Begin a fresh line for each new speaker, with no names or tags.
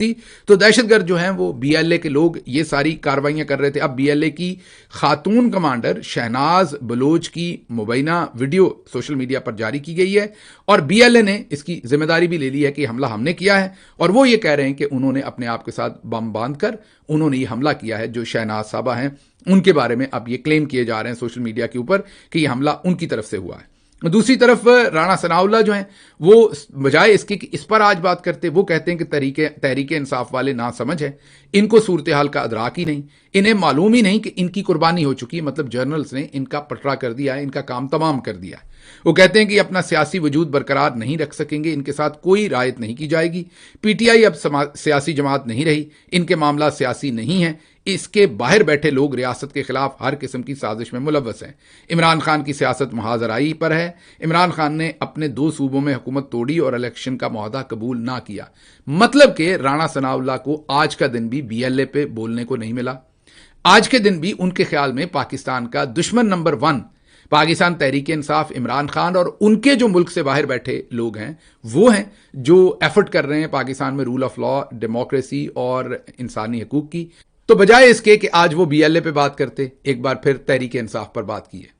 तो दहशतगर्द जो हैं वो बीएलए के लोग ये सारी कार्रवाइयां कर रहे थे। अब बीएलए की खातून कमांडर शहनाज बलोच की मुबैना वीडियो सोशल मीडिया पर जारी की गई है और बीएलए ने इसकी जिम्मेदारी भी ले ली है कि हमला हमने किया है और वो ये कह रहे हैं कि उन्होंने अपने आप के साथ बम बांधकर उन्होंने ये हमला किया है। जो शहनाज साहबा हैं उनके बारे में अब ये क्लेम किए जा रहे हैं सोशल मीडिया के ऊपर कि ये हमला उनकी तरफ से हुआ है। दूसरी तरफ राणा सनाउल्लाह जो हैं वो बजाय इसके कि इस पर आज बात करते, वो कहते हैं कि तहरीके इंसाफ वाले ना समझ है, इनको सूरत हाल का अदराक ही नहीं, इन्हें मालूम ही नहीं कि इनकी कुर्बानी हो चुकी है। मतलब जर्नल्स ने इनका पटरा कर दिया है, इनका काम तमाम कर दिया है। वो कहते हैं कि अपना सियासी वजूद बरकरार नहीं रख सकेंगे, इनके साथ कोई रायत नहीं की जाएगी। पीटीआई अब सियासी जमात नहीं रही, इनके मामला सियासी नहीं है, इसके बाहर बैठे लोग रियासत के खिलाफ हर किस्म की साजिश में मुलव्वस हैं। इमरान खान की सियासत महाजराई पर है। इमरान खान ने अपने 2 सूबों में हुकूमत तोड़ी और इलेक्शन का मुआहदा कबूल ना किया। मतलब कि राणा सनाउल्लाह को आज का दिन भी बीएलए पे बोलने को नहीं मिला। आज के दिन भी उनके ख्याल में पाकिस्तान का दुश्मन नंबर 1 पाकिस्तान तहरीक इंसाफ इमरान खान और उनके जो मुल्क से बाहर बैठे लोग हैं वो हैं जो एफर्ट कर रहे हैं पाकिस्तान में रूल ऑफ लॉ, डेमोक्रेसी और इंसानी हकूक की। तो बजाय इसके कि आज वो बीएलए पे बात करते, एक बार फिर तहरीक इंसाफ पर बात की है।